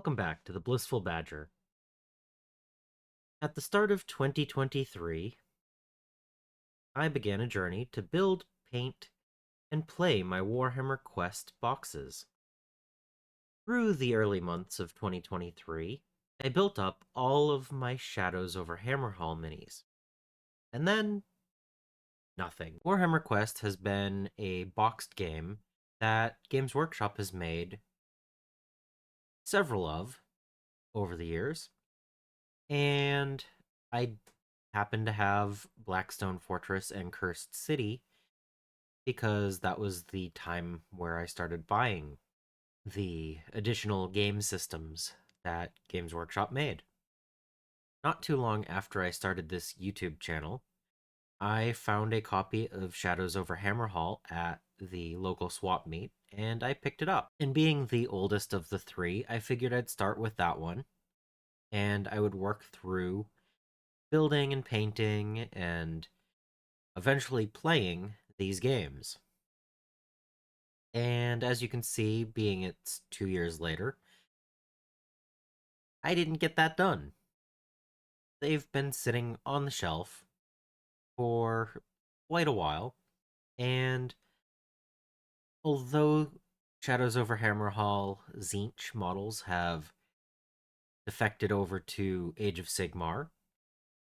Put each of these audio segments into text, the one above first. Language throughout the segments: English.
Welcome back to the Blissful Badger. At the start of 2023, I began a journey to build, paint, and play my Warhammer Quest boxes. Through the early months of 2023, I built up all of my Shadows over Hammerhall minis. And then, nothing. Warhammer Quest has been a boxed game that Games Workshop has made several of over the years, and I happen to have Blackstone Fortress and Cursed City because that was the time where I started buying the additional game systems that Games Workshop made. Not too long after I started this YouTube channel, I found a copy of Shadows over Hammerhall at the local swap meet, and I picked it up. And being the oldest of the three, I figured I'd start with that one, and I would work through building and painting and eventually playing these games. And as you can see, being it's 2 years later, I didn't get that done. They've been sitting on the shelf for quite a while, and although Shadows over Hammerhall Zinch models have defected over to Age of Sigmar,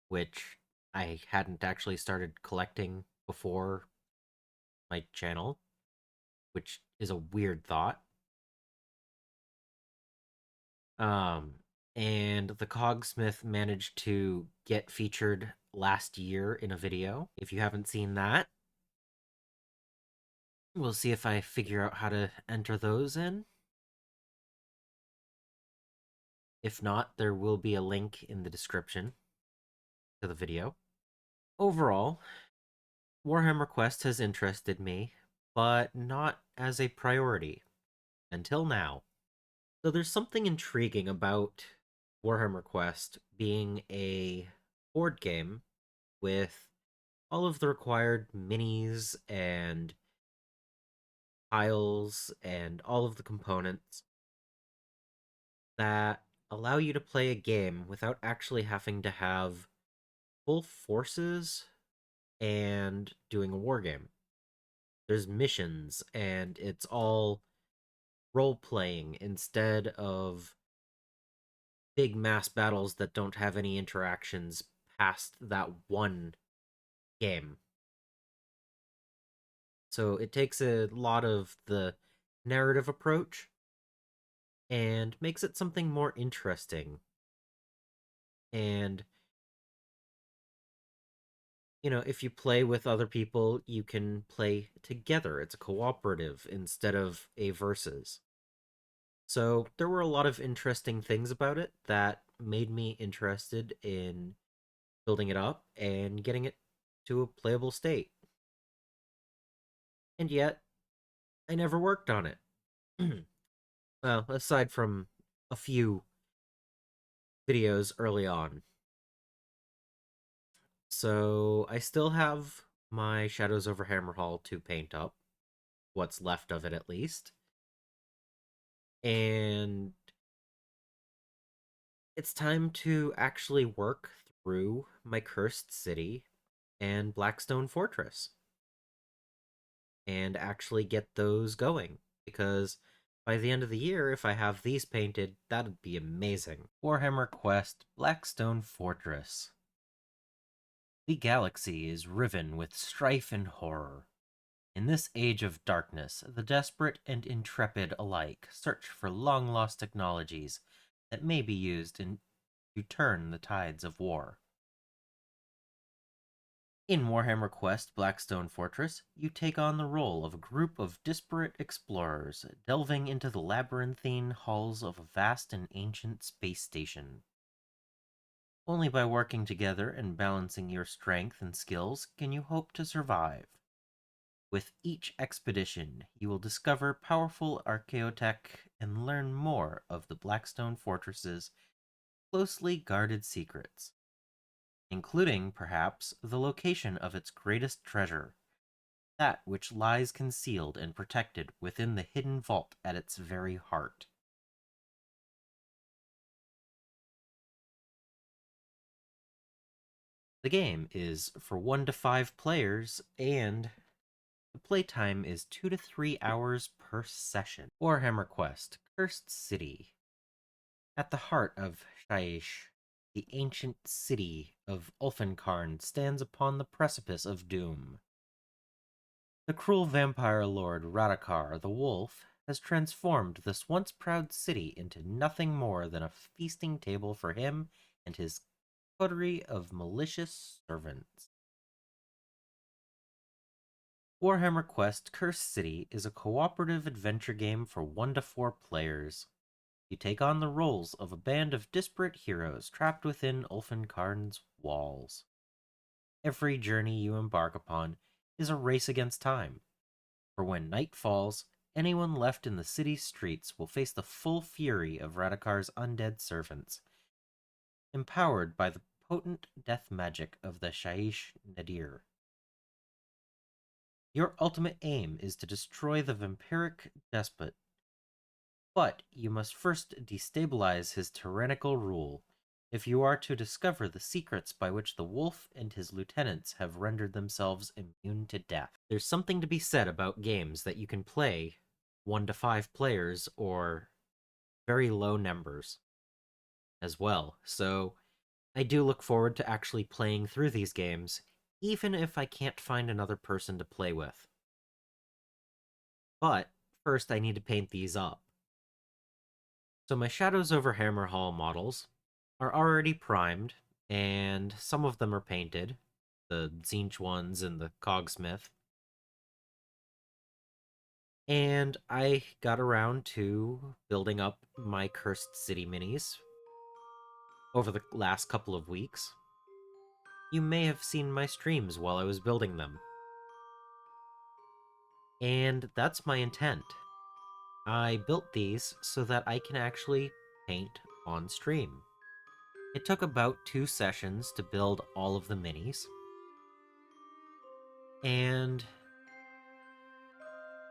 which I hadn't actually started collecting before my channel, which is a weird thought. Um, and the Cogsmith managed to get featured last year in a video. If you haven't seen that, we'll see if I figure out how to enter those in. If not, there will be a link in the description to the video. Overall, Warhammer Quest has interested me, but not as a priority until now. So there's something intriguing about Warhammer Quest being a board game with all of the required minis and tiles and all of the components that allow you to play a game without actually having to have full forces and doing a war game. There's missions, and it's all role playing instead of big mass battles that don't have any interactions past that one game. So it takes a lot of the narrative approach and makes it something more interesting. And, if you play with other people, you can play together. It's a cooperative instead of a versus. So there were a lot of interesting things about it that made me interested in building it up and getting it to a playable state. And yet, I never worked on it. Well, aside from a few videos early on. So I still have my Shadows over Hammerhall to paint up, what's left of it at least. And it's time to actually work through my Cursed City and Blackstone Fortress and actually get those going, because by the end of the year, if I have these painted, that'd be amazing. Warhammer Quest Blackstone Fortress. The galaxy is riven with strife and horror. In this age of darkness, the desperate and intrepid alike search for long-lost technologies that may be used to turn the tides of war. In Warhammer Quest Blackstone Fortress, you take on the role of a group of disparate explorers delving into the labyrinthine halls of a vast and ancient space station. Only by working together and balancing your strength and skills can you hope to survive. With each expedition, you will discover powerful archaeotech and learn more of the Blackstone Fortress's closely guarded secrets, including, perhaps, the location of its greatest treasure, that which lies concealed and protected within the hidden vault at its very heart. The game is for 1 to 5 players, and the playtime is 2 to 3 hours per session. Warhammer Quest Cursed City. At the heart of Shaiish, the ancient city of Ulfenkarn stands upon the precipice of doom. The cruel vampire lord Radakar the Wolf has transformed this once proud city into nothing more than a feasting table for him and his coterie of malicious servants. Warhammer Quest Cursed City is a cooperative adventure game for 1 to 4 players. You take on the roles of a band of disparate heroes trapped within Ulfenkarn's walls. Every journey you embark upon is a race against time, for when night falls, anyone left in the city's streets will face the full fury of Radakar's undead servants, empowered by the potent death magic of the Shaiish Nadir. Your ultimate aim is to destroy the vampiric despot, but you must first destabilize his tyrannical rule if you are to discover the secrets by which the wolf and his lieutenants have rendered themselves immune to death. There's something to be said about games that you can play 1 to 5 players or very low numbers as well. So I do look forward to actually playing through these games, even if I can't find another person to play with. But first, I need to paint these up. So my Shadows over Hammerhall models are already primed, and some of them are painted, the Zinch ones and the Cogsmith. And I got around to building up my Cursed City minis over the last couple of weeks. You may have seen my streams while I was building them. And that's my intent. I built these so that I can actually paint on stream. It took about 2 sessions to build all of the minis, and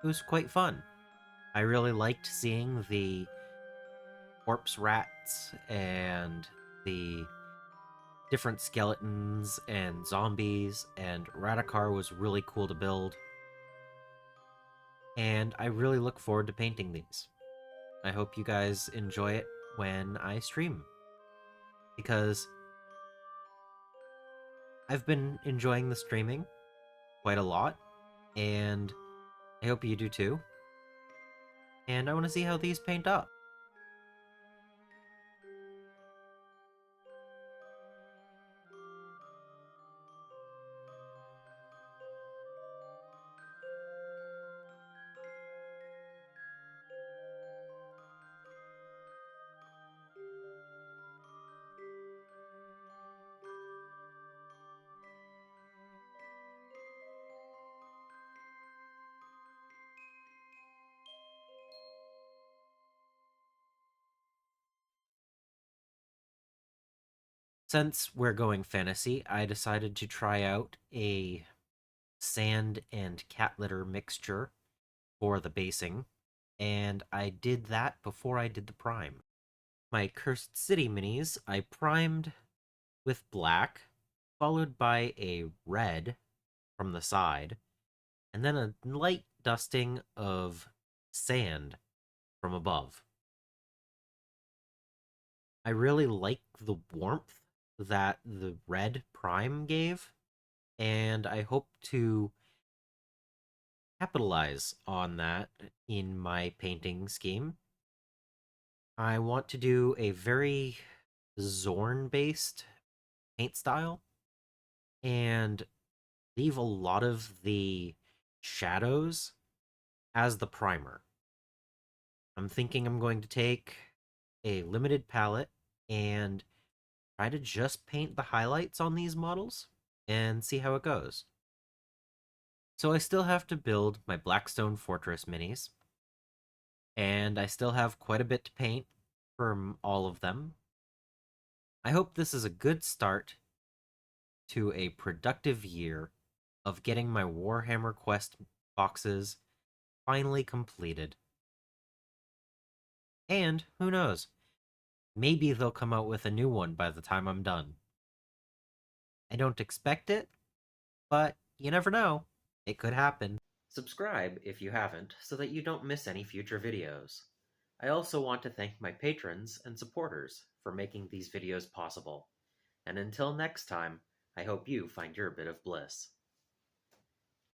it was quite fun. I really liked seeing the corpse rats and the different skeletons and zombies, and Radakar was really cool to build. And I really look forward to painting these. I hope you guys enjoy it when I stream, because I've been enjoying the streaming quite a lot, and I hope you do too. And I want to see how these paint up. Since we're going fantasy, I decided to try out a sand and cat litter mixture for the basing, and I did that before I did the prime. My Cursed City minis, I primed with black, followed by a red from the side, and then a light dusting of sand from above. I really like the warmth that the red prime gave, and I hope to capitalize on that in my painting scheme. I want to do a very Zorn based paint style and leave a lot of the shadows as the primer. I'm thinking I'm going to take a limited palette and try to just paint the highlights on these models and see how it goes. So I still have to build my Blackstone Fortress minis, and I still have quite a bit to paint from all of them. I hope this is a good start to a productive year of getting my Warhammer Quest boxes finally completed. And who knows, maybe they'll come out with a new one by the time I'm done. I don't expect it, but you never know. It could happen. Subscribe if you haven't so that you don't miss any future videos. I also want to thank my patrons and supporters for making these videos possible. And until next time, I hope you find your bit of bliss.